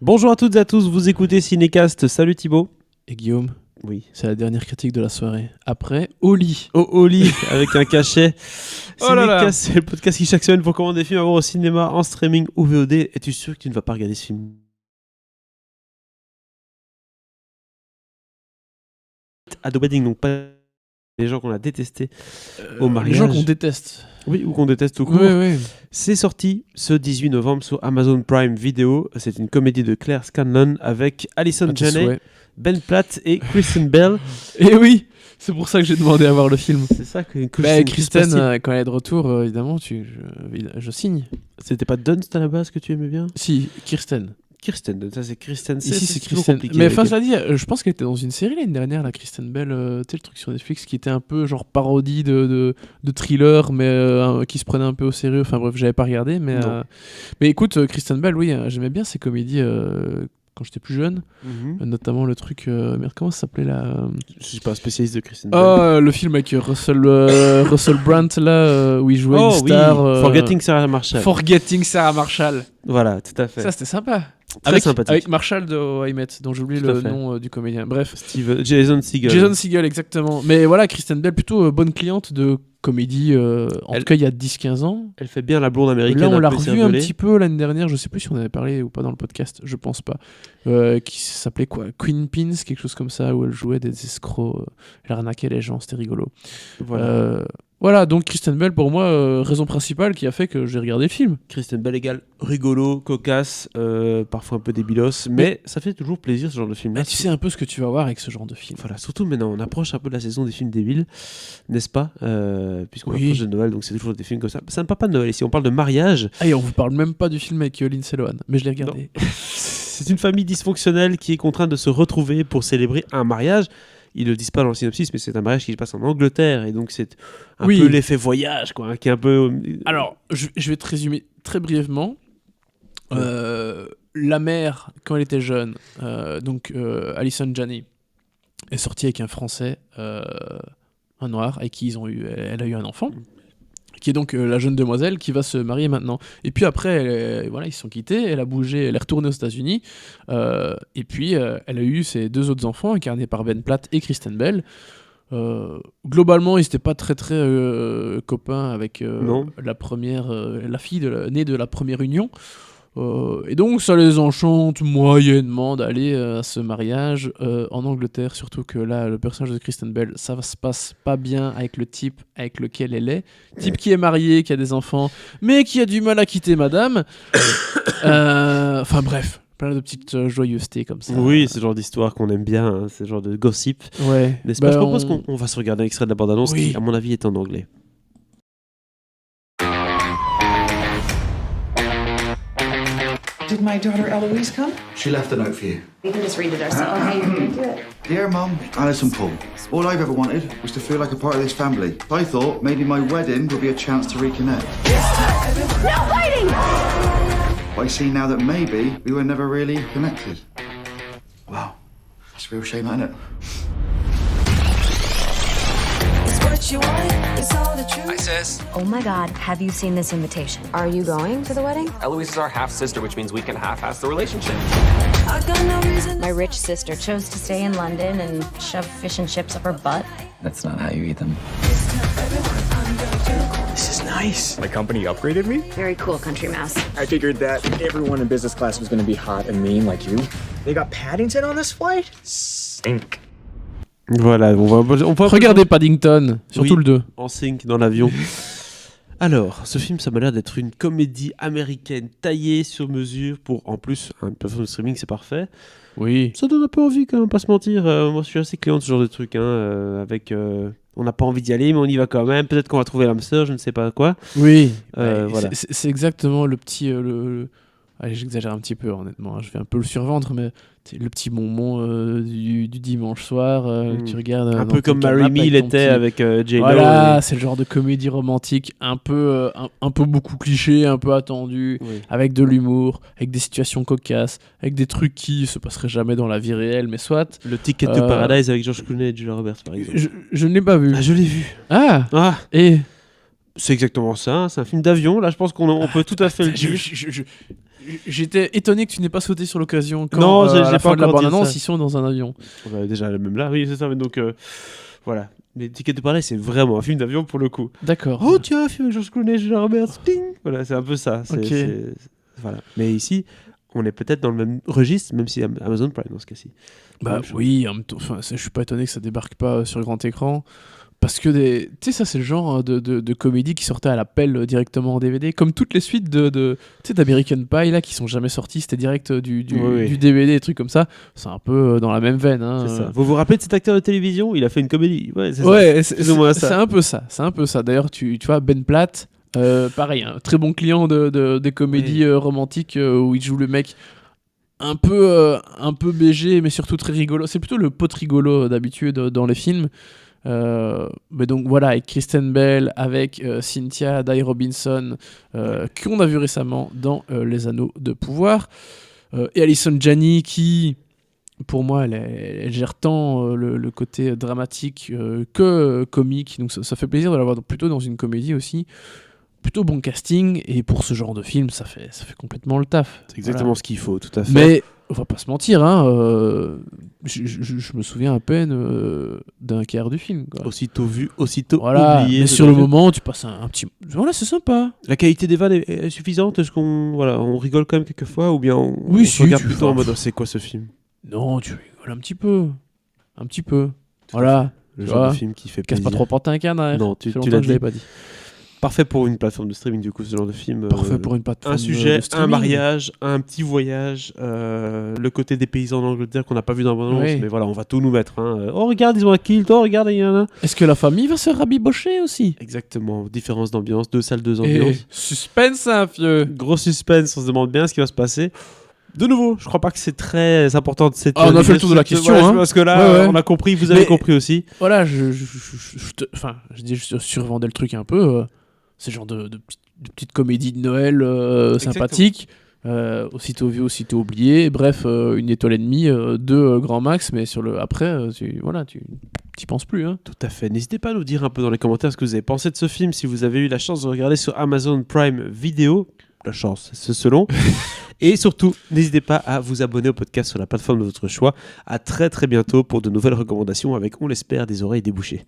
Bonjour à toutes et à tous, vous écoutez Cinécast, salut Thibaut. Et Guillaume, Oui. c'est la dernière critique de la soirée. Après, au lit. Au lit, avec un cachet. Oh là là. Cinécast, c'est le podcast qui chaque semaine vous recommande des films à voir au cinéma, en streaming ou VOD. Es-tu sûr que tu ne vas pas regarder ce film? À The Wedding, donc pas les gens qu'on a détestés au mariage. Les gens qu'on déteste. Oui, ou qu'on déteste tout court. Oui. C'est sorti ce 18 novembre sur Amazon Prime Video. C'est une comédie de Claire Scanlon avec Allison Janney, Ben Platt et Kristen Bell. Et oui, c'est pour ça que j'ai demandé à voir le film. C'est ça que Kristen, quand elle est de retour, évidemment, je signe. C'était pas Dunst à la base que tu aimais bien? Si, Kirsten. Kristen, ça c'est Kristen. Ici c'est Kristen. Mais enfin, cela dit, je pense qu'elle était dans une série l'année dernière, la Kristen Bell, tu sais, le truc sur Netflix qui était un peu genre parodie de thriller, mais qui se prenait un peu au sérieux. Enfin bref, j'avais pas regardé, mais écoute, Kristen Bell, oui, j'aimais bien ses comédies quand j'étais plus jeune, notamment le truc, merde, comment ça s'appelait là Je suis pas un spécialiste de Kristen Bell. Le film avec Russell Brand là, où il jouait une star. Forgetting Sarah Marshall. Forgetting Sarah Marshall. Voilà, tout à fait. Ça c'était sympa. Très sympathique. Avec Marshall de How I Met, dont j'ai oublié le nom du comédien. Bref. Jason Segel. Jason Segel, exactement. Mais voilà, Kristen Bell, plutôt bonne cliente de comédie, en tout cas il y a 10-15 ans. Elle fait bien la blonde américaine. Là, on l'a revue un petit peu l'année dernière, je sais plus si on avait parlé ou pas dans le podcast, je pense pas. Qui s'appelait quoi, Queen Pins, quelque chose comme ça, où elle jouait des escrocs, elle arnaquait les gens, c'était rigolo. Voilà, donc Kristen Bell, pour moi, raison principale qui a fait que j'ai regardé le film. Kristen Bell égale rigolo, cocasse, parfois un peu débilos, mais ça fait toujours plaisir ce genre de film-là. Tu sais un peu ce que tu vas voir avec ce genre de film. Voilà, surtout maintenant, on approche un peu de la saison des films débiles, n'est-ce pas? Puisqu'on approche de Noël, donc c'est toujours des films comme ça. Ça ne parle pas de Noël ici, on parle de mariage. Ah, et on vous parle même pas du film avec Lindsay Lohan, mais je l'ai regardé. C'est une famille dysfonctionnelle qui est contrainte de se retrouver pour célébrer un mariage. Ils le disent pas dans le synopsis, mais c'est un mariage qui se passe en Angleterre, et donc c'est un peu l'effet voyage, quoi, qui est un peu... Alors, je vais te résumer très brièvement. La mère, quand elle était jeune, Allison Janney, est sortie avec un Français, un noir, avec qui elle a eu un enfant, qui est donc la jeune demoiselle qui va se marier maintenant. Et puis après, ils se sont quittés, elle a bougé, elle est retournée aux États-Unis, et puis elle a eu ses deux autres enfants, incarnés par Ben Platt et Kristen Bell. Globalement, ils n'étaient pas très copains avec la fille née de la première union. Et donc ça les enchante moyennement d'aller à ce mariage en Angleterre, surtout que là le personnage de Kristen Bell, ça se passe pas bien avec le type avec lequel elle est, type qui est marié, qui a des enfants, mais qui a du mal à quitter madame. Enfin bref, plein de petites joyeusetés comme ça. Oui, c'est le genre d'histoire qu'on aime bien, hein, c'est le genre de gossip. Ouais. N'est-ce pas? Je propose qu'on va se regarder un extrait de la bande-annonce qui, à mon avis, est en anglais. Did my daughter Eloise come? She left a note for you. We can just read it ourselves. Okay, you're gonna do it. Dear Mum, Alice and Paul, all I've ever wanted was to feel like a part of this family. I thought maybe my wedding would be a chance to reconnect. No fighting! But I see now that maybe we were never really connected. Wow, it's a real shame, isn't it? Hi, sis. Oh my God, have you seen this invitation? Are you going to the wedding? Eloise is our half-sister, which means we can half-ass the relationship. My rich sister chose to stay in London and shove fish and chips up her butt. That's not how you eat them. This is nice. My company upgraded me? Very cool, country mouse. I figured that everyone in business class was going to be hot and mean like you. They got Paddington on this flight? Sync. Voilà, on va regarder Paddington, surtout le 2. En sync dans l'avion. Alors, ce film, ça m'a l'air d'être une comédie américaine taillée sur mesure pour, en plus, une plateforme de streaming, c'est parfait. Oui. Ça donne un peu envie quand même, pas se mentir. Moi, je suis assez client de ce genre de truc, avec... on n'a pas envie d'y aller, mais on y va quand même. Peut-être qu'on va trouver l'âme sœur, je ne sais pas quoi. Oui. Voilà. C'est exactement le petit... Allez, j'exagère un petit peu, honnêtement. Je vais un peu le survendre, mais le petit bonbon du dimanche soir que tu regardes. Un peu comme Marry Me l'était avec J-Lo. Voilà, c'est le genre de comédie romantique un peu beaucoup cliché, un peu attendu, avec de l'humour, avec des situations cocasses, avec des trucs qui se passeraient jamais dans la vie réelle, mais soit. Le Ticket to Paradise avec George Clooney et Julia Roberts, par exemple. Je ne l'ai pas vu. Ah, je l'ai vu. Ah. Et C'est exactement ça, hein, c'est un film d'avion. Là, je pense qu'on peut tout à fait le dire. J'étais étonné que tu n'aies pas sauté sur l'occasion quand Non, à la j'ai fin pas de la encore dit bande-annonce, ça. ils sont dans un avion. Déjà, même là, oui, c'est ça. Mais donc, voilà. Mais Ticket to Paradise, c'est vraiment un film d'avion pour le coup. D'accord. Oh, tiens, un film avec George Clooney, Julia Roberts, ping. Voilà, c'est un peu ça. Ok. Voilà. Mais ici, on est peut-être dans le même registre, même si Amazon Prime dans ce cas-ci. Bah Même chose. oui, en même temps, je suis pas étonné que ça débarque pas sur grand écran. Parce que tu sais, ça c'est le genre de comédie qui sortait à l'appel directement en DVD, comme toutes les suites tu sais, d'American Pie là qui sont jamais sorties, c'était direct du DVD, des trucs comme ça. C'est un peu dans la même veine. Hein. C'est ça. Vous vous rappelez de cet acteur de télévision? Il a fait une comédie. Ouais, c'est Ouais, ça. Plus ou moins ça. c'est un peu ça. C'est un peu ça. D'ailleurs, tu vois Ben Platt, pareil, un très bon client des comédies romantiques où il joue le mec un peu BG, mais surtout très rigolo. C'est plutôt le pote rigolo d'habitude dans les films. Mais donc voilà, avec Kristen Bell, avec Cynthia Dye Robinson, qu'on a vu récemment dans Les Anneaux de Pouvoir, et Allison Janney qui, pour moi, elle gère tant le côté dramatique que comique, donc ça fait plaisir de la voir plutôt dans une comédie aussi. Plutôt bon casting, et pour ce genre de film, ça fait complètement le taf. C'est exactement Voilà. ce qu'il faut, tout à fait. Mais on va pas se mentir, hein, je me souviens à peine d'un quart du film. Quoi. Aussitôt vu, aussitôt Voilà, oublié. mais sur le moment, tu passes un petit. Voilà, c'est sympa. La qualité des vannes est suffisante? Est-ce qu'on on rigole quand même quelquefois? Ou bien on Oui, se si, regarde tu plutôt vas- en mode oh, c'est quoi ce film? Non, tu rigoles un petit peu. Un petit peu. Voilà. Le Tu genre vois, de film qui fait casse plaisir. pas trop porter un canard. Non, tu Ça fait l'as longtemps que je dit. l'avais pas dit. Parfait pour une plateforme de streaming, du coup, ce genre de film. Parfait pour une plateforme Un sujet, de un streaming. mariage, un petit voyage, le côté des paysans d'Angleterre qu'on n'a pas vu dans la bande-annonce, Oui. mais voilà, on va tout nous mettre. Hein. Oh, regarde, ils ont un kilt, oh, regarde, il y en a. Est-ce que la famille va se rabibocher aussi? Exactement, différence d'ambiance, 2 salles, 2 Et ambiances. suspense, hein, vieux. Gros suspense, on se demande bien ce qui va se passer. De nouveau, je crois pas que c'est très important de cette. Ah, on a fait le tour de la question, hein. Parce que là, Ouais, ouais. on a compris, vous avez Mais- compris aussi. Voilà, je dis, je survendais le truc un peu. C'est genre de petite comédie de Noël sympathique. Aussitôt vu, aussitôt oublié. Bref, une étoile et demie, 2 grand max, mais après, tu t'y penses plus. Hein. Tout à fait. N'hésitez pas à nous dire un peu dans les commentaires ce que vous avez pensé de ce film, si vous avez eu la chance de regarder sur Amazon Prime Video. La chance, c'est selon. Et surtout, n'hésitez pas à vous abonner au podcast sur la plateforme de votre choix. À très très bientôt pour de nouvelles recommandations avec, on l'espère, des oreilles débouchées.